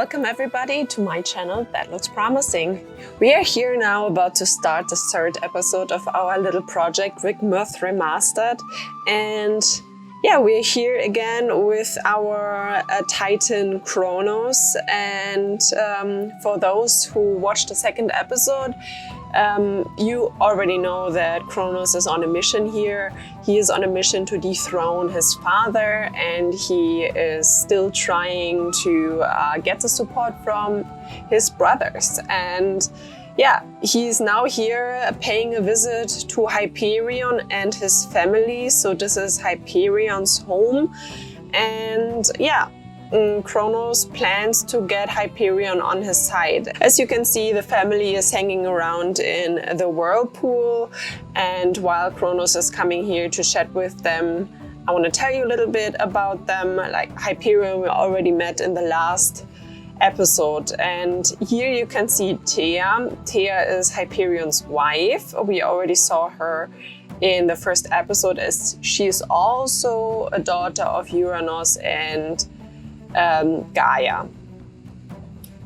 Welcome everybody to my channel, That Looks Promising. We are here now about to start the third episode of our little project with MYTHS Remastered. And yeah, we're here again with our Titan Kronos. And for those who watched the second episode, you already know that Kronos is on a mission here. He is on a mission to dethrone his father, and he is still trying to get the support from his brothers. And yeah, he's now here paying a visit to Hyperion and his family. So this is Hyperion's home. And yeah, Kronos plans to get Hyperion on his side. As you can see, the family is hanging around in the whirlpool, and while Kronos is coming here to chat with them, I want to tell you a little bit about them. Like Hyperion we already met in the last episode, and here you can see Thea. Thea is Hyperion's wife. We already saw her in the first episode, as she is also a daughter of Uranus and Gaia.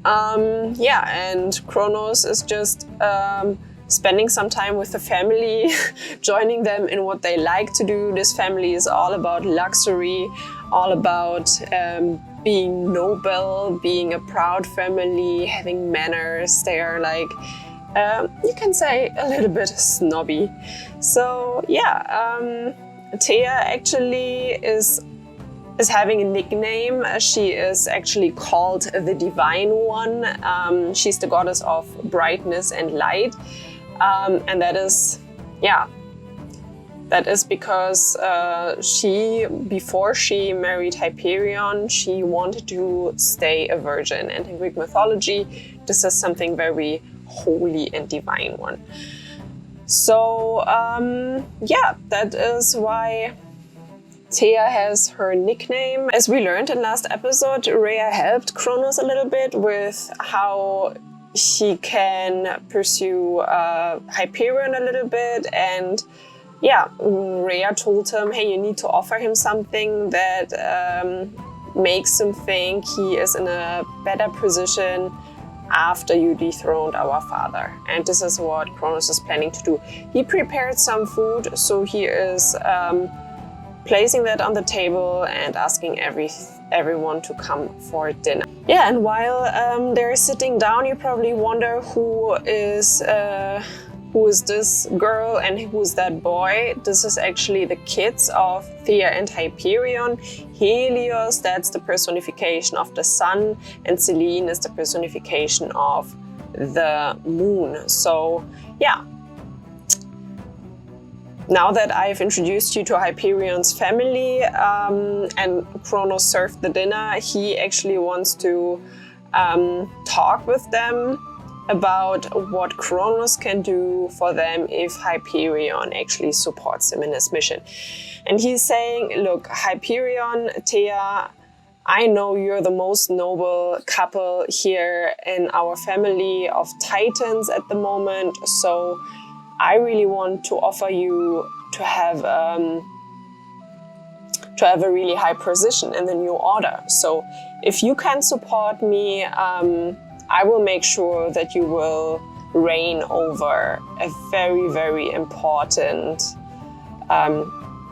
And Kronos is just spending some time with the family, joining them in what they like to do. This family is all about luxury, all about being noble, being a proud family, having manners. They are like, you can say, a little bit snobby. So yeah, Thea actually is having a nickname. She is actually called the Divine One. She's the goddess of brightness and light. And that is because before she married Hyperion, she wanted to stay a virgin. And in Greek mythology, this is something very holy and divine one. So that is why Thea has her nickname. As we learned in last episode, Rhea helped Kronos a little bit with how he can pursue Hyperion a little bit. And yeah, Rhea told him, hey, you need to offer him something that makes him think he is in a better position after you dethroned our father. And this is what Kronos is planning to do. He prepared some food, so he is placing that on the table and asking everyone to come for dinner. Yeah, and while they're sitting down, you probably wonder who is this girl and who's that boy. This is actually the kids of Thea and Hyperion. Helios, that's the personification of the sun, and Selene is the personification of the moon. So yeah, now that I've introduced you to Hyperion's family and Kronos served the dinner, he actually wants to talk with them about what Kronos can do for them if Hyperion actually supports him in his mission. And he's saying, look, Hyperion, Thea, I know you're the most noble couple here in our family of Titans at the moment, so I really want to offer you to have a really high position in the new order. So if you can support me, I will make sure that you will reign over a very, very important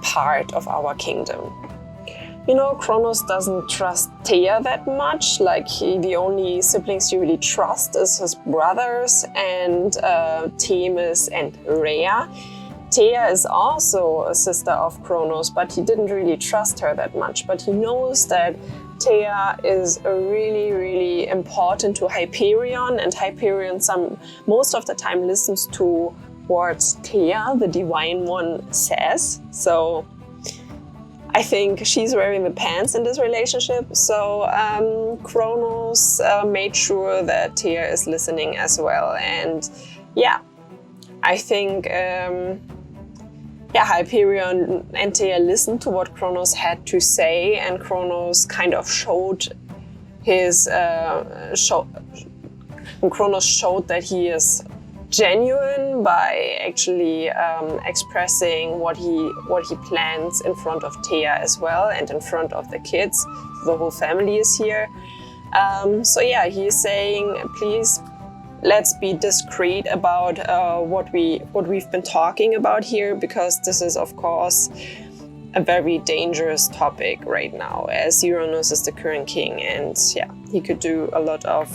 part of our kingdom. You know, Kronos doesn't trust Thea that much. Like, the only siblings he really trusts is his brothers and Themis and Rhea. Thea is also a sister of Kronos, but he didn't really trust her that much. But he knows that Thea is really, really important to Hyperion, and Hyperion most of the time listens to what Thea, the Divine One, says. So I think she's wearing the pants in this relationship. So Kronos made sure that Thea is listening as well. And yeah, I think Hyperion and Thea listened to what Kronos had to say, and Kronos kind of showed Kronos showed that he is genuine by actually expressing what he plans in front of Thea as well, and in front of the kids. The whole family is here. So yeah, he's saying, please, let's be discreet about what we've been talking about here, because this is, of course, a very dangerous topic right now, as Uranus is the current king, and yeah, he could do a lot of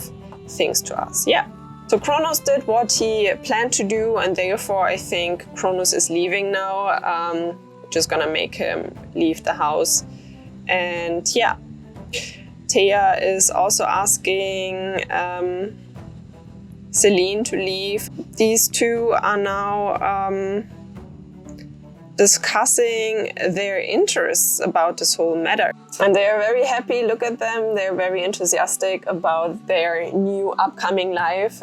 things to us. Yeah. So Kronos did what he planned to do, and therefore I think Kronos is leaving now. Just gonna make him leave the house. And yeah, Thea is also asking Celine to leave. These two are now discussing their interests about this whole matter. And they are very happy, look at them, they're very enthusiastic about their new upcoming life.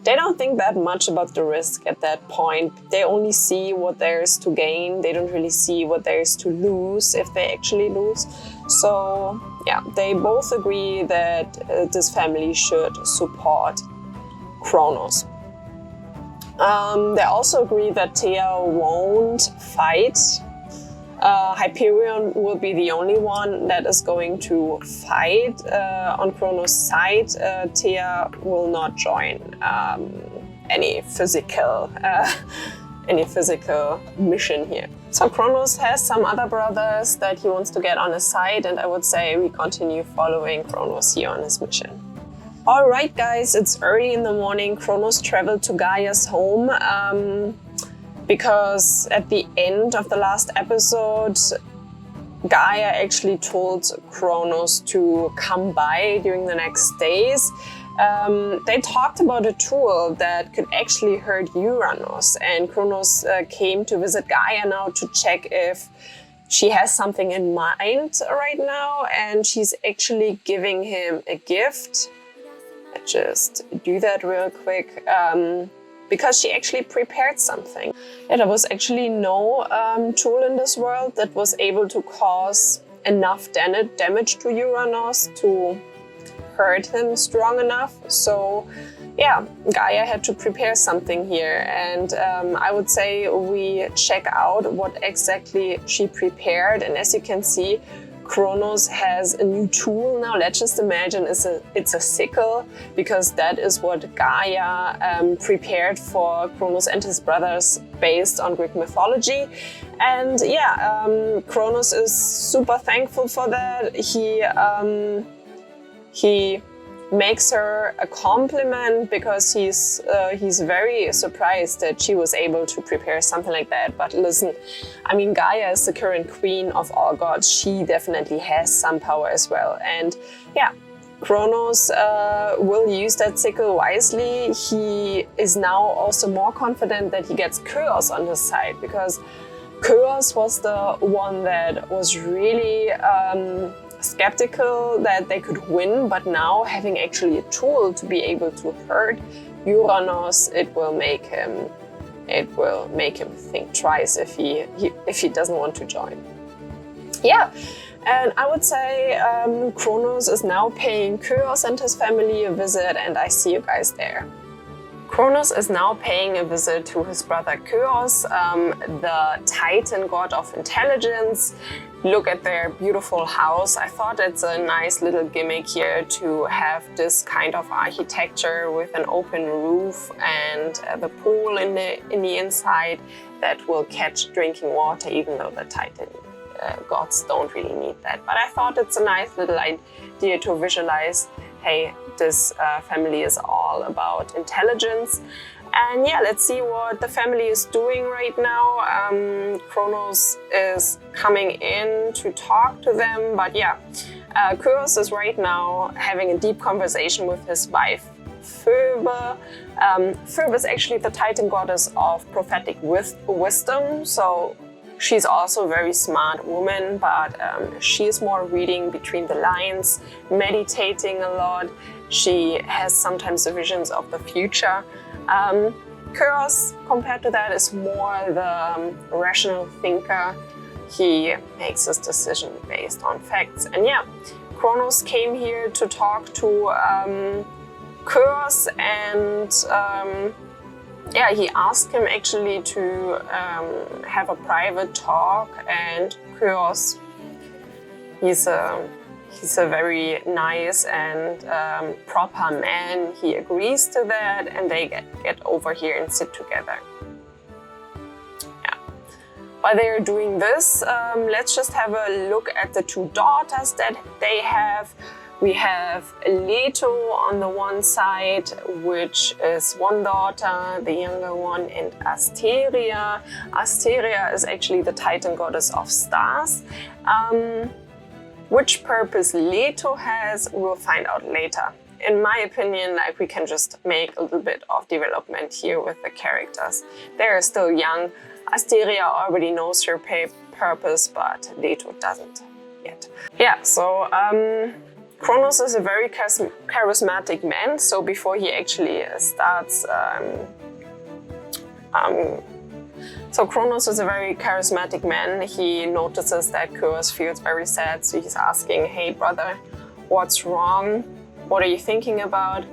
They don't think that much about the risk at that point. They only see what there's to gain. They don't really see what there's to lose if they actually lose. So yeah, they both agree that this family should support Kronos. They also agree that Thea won't fight. Hyperion will be the only one that is going to fight on Kronos' side. Thea will not join any physical mission here. So Kronos has some other brothers that he wants to get on his side, and I would say we continue following Kronos here on his mission. Alright guys, it's early in the morning. Kronos traveled to Gaia's home because at the end of the last episode, Gaia actually told Kronos to come by during the next days. They talked about a tool that could actually hurt Uranus, and Kronos came to visit Gaia now to check if she has something in mind right now, and she's actually giving him a gift. Just do that real quick, because she actually prepared something. Yeah, there was actually no tool in this world that was able to cause enough damage to Uranus to hurt him strong enough. So yeah, Gaia had to prepare something here, and I would say we check out what exactly she prepared. And as you can see, Kronos has a new tool now. Let's just imagine it's a sickle, because that is what Gaia prepared for Kronos and his brothers based on Greek mythology. And yeah, Kronos is super thankful for that. He makes her a compliment because he's very surprised that she was able to prepare something like that. But listen, I mean, Gaia is the current queen of all gods. She definitely has some power as well. And yeah, Kronos will use that sickle wisely. He is now also more confident that he gets Chaos on his side, because Chaos was the one that was really skeptical that they could win, but now having actually a tool to be able to hurt Uranus, it will make him think twice if he doesn't want to join. Yeah, and I would say Kronos is now paying Chaos and his family a visit, and I see you guys there. Kronos is now paying a visit to his brother Chaos, the Titan god of intelligence. Look at their beautiful house. I thought it's a nice little gimmick here to have this kind of architecture with an open roof and the pool in the inside that will catch drinking water, even though the Titan gods don't really need that. But I thought it's a nice little idea to visualize, hey, this family is all about intelligence. And yeah, let's see what the family is doing right now. Kronos is coming in to talk to them, but yeah, Chaos is right now having a deep conversation with his wife, Phoebe. Phoebe is actually the Titan goddess of prophetic wisdom, so she's also a very smart woman, but she is more reading between the lines, meditating a lot. She has sometimes the visions of the future. Chaos, compared to that, is more the rational thinker. He makes his decision based on facts. And yeah, Kronos came here to talk to Chaos, and yeah, he asked him actually to have a private talk. And Chaos, he's a he's a very nice and proper man. He agrees to that, and they get over here and sit together. Yeah. While they're doing this, let's just have a look at the two daughters that they have. We have Leto on the one side, which is one daughter, the younger one, and Asteria. Asteria is actually the Titan goddess of stars. Which purpose Leto has, we'll find out later. In my opinion, like, we can just make a little bit of development here with the characters. They're still young. Asteria already knows her purpose, but Leto doesn't yet. Yeah, so Kronos is a very charismatic man, so before he actually starts... So Kronos is a very charismatic man. He notices that Kyros feels very sad, so he's asking, hey brother, what's wrong? What are you thinking about?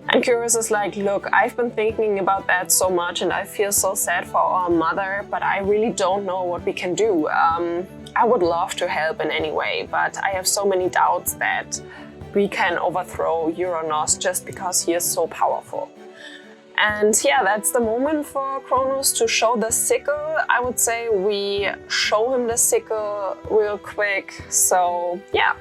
And Kyros is like, look, I've been thinking about that so much and I feel so sad for our mother, but I really don't know what we can do. I would love to help in any way, but I have so many doubts that we can overthrow Uranus just because he is so powerful. And yeah, that's the moment for Kronos to show the sickle. I would say we show him the sickle real quick. So yeah.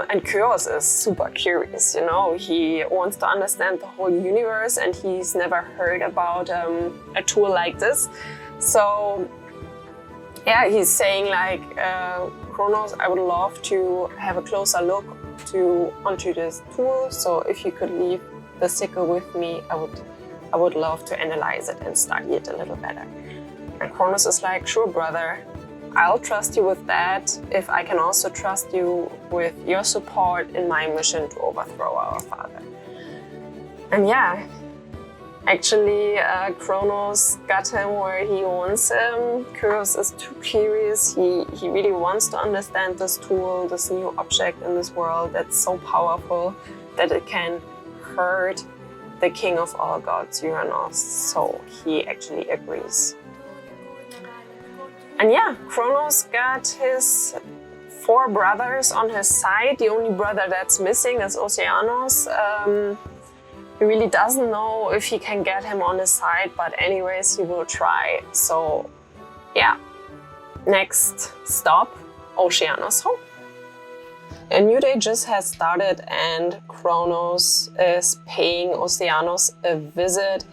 And Kyros is super curious, you know. He wants to understand the whole universe and he's never heard about a tool like this. So yeah, he's saying like, Kronos, I would love to have a closer look onto this tool. So if you could leave the sickle with me, I would love to analyze it and study it a little better. And Kronos is like, sure brother, I'll trust you with that if I can also trust you with your support in my mission to overthrow our father. And yeah, actually Kronos got him where he wants him. Kyros is too curious. He really wants to understand this tool, this new object in this world that's so powerful that it can hurt the king of all gods, Uranus. So he actually agrees. And yeah, Kronos got his 4 brothers on his side. The only brother that's missing is Oceanos. He really doesn't know if he can get him on his side, but anyways, he will try. So yeah, next stop, Oceanos' home. A new day just has started and Kronos is paying Oceanos a visit.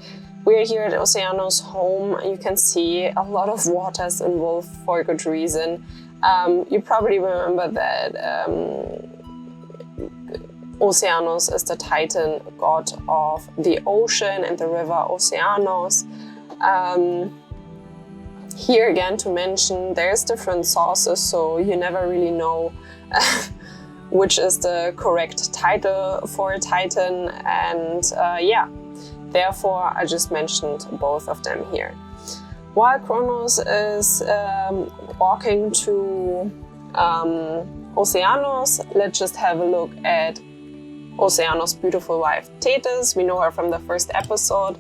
We're here at Oceanos' home. You can see a lot of waters involved for a good reason. You probably remember that Oceanos is the Titan god of the ocean and the river Oceanos. Here again to mention, there's different sources, so you never really know which is the correct title for a Titan, and yeah, therefore I just mentioned both of them here. While Kronos is walking to Oceanos, let's just have a look at Oceanos' beautiful wife Thetis. We know her from the first episode,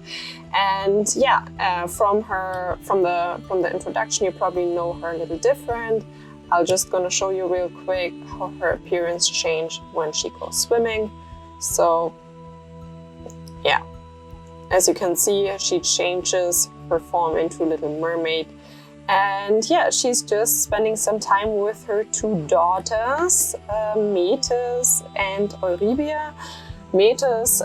and yeah, from the introduction you probably know her a little different. I'm just gonna show you real quick how her appearance changed when she goes swimming. So yeah, as you can see, she changes her form into a little mermaid. And yeah, she's just spending some time with her 2 daughters, MYTHS and Eurybia. MYTHS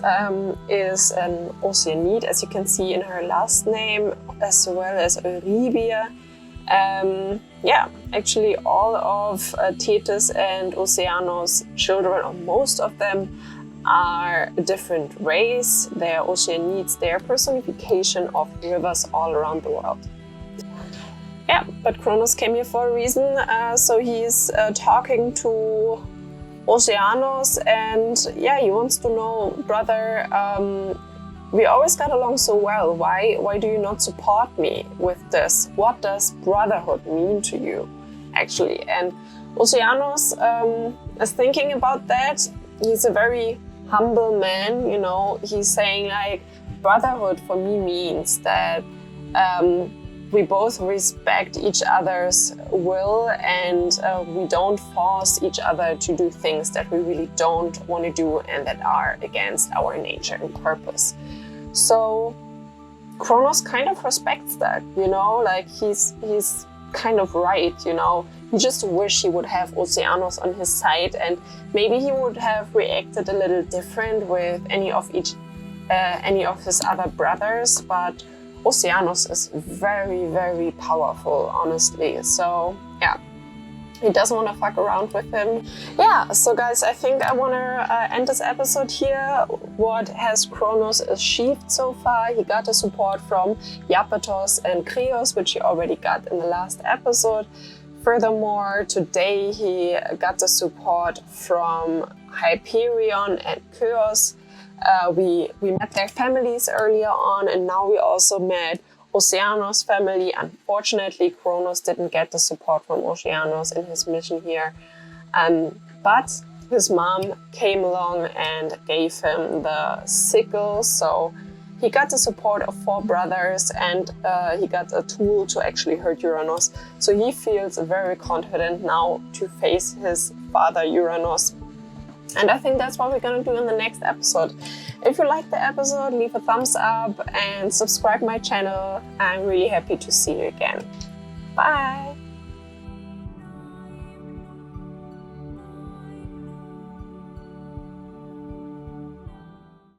is an Oceanid, as you can see in her last name, as well as Eurybia. Yeah, actually all of Thetis and Oceanos' children, or most of them, are a different race. They are Oceanids, they are personification of rivers all around the world. Yeah, but Kronos came here for a reason, so he's talking to Oceanos, and yeah, he wants to know, brother, we always got along so well. Why do you not support me with this? What does brotherhood mean to you, actually? And Oceanos is thinking about that. He's a very humble man, you know. He's saying like, brotherhood for me means that we both respect each other's will, and we don't force each other to do things that we really don't want to do and that are against our nature and purpose. So Kronos kind of respects that, you know, like he's kind of right, you know. He just wish he would have Oceanos on his side, and maybe he would have reacted a little different with any of his other brothers, but Oceanos is very, very powerful, honestly. So yeah, he doesn't want to fuck around with him. Yeah, so guys, I think I want to end this episode here. What has Kronos achieved so far? He got the support from Iapetos and Krios, which he already got in the last episode. Furthermore, today he got the support from Hyperion and Chaos. We met their families earlier on, and now we also met Oceanos' family. Unfortunately, Kronos didn't get the support from Oceanos in his mission here, but his mom came along and gave him the sickle, so he got the support of 4 brothers, and he got a tool to actually hurt Uranus. So he feels very confident now to face his father Uranus. And I think that's what we're gonna do in the next episode. If you liked the episode, leave a thumbs up and subscribe my channel. I'm really happy to see you again. Bye!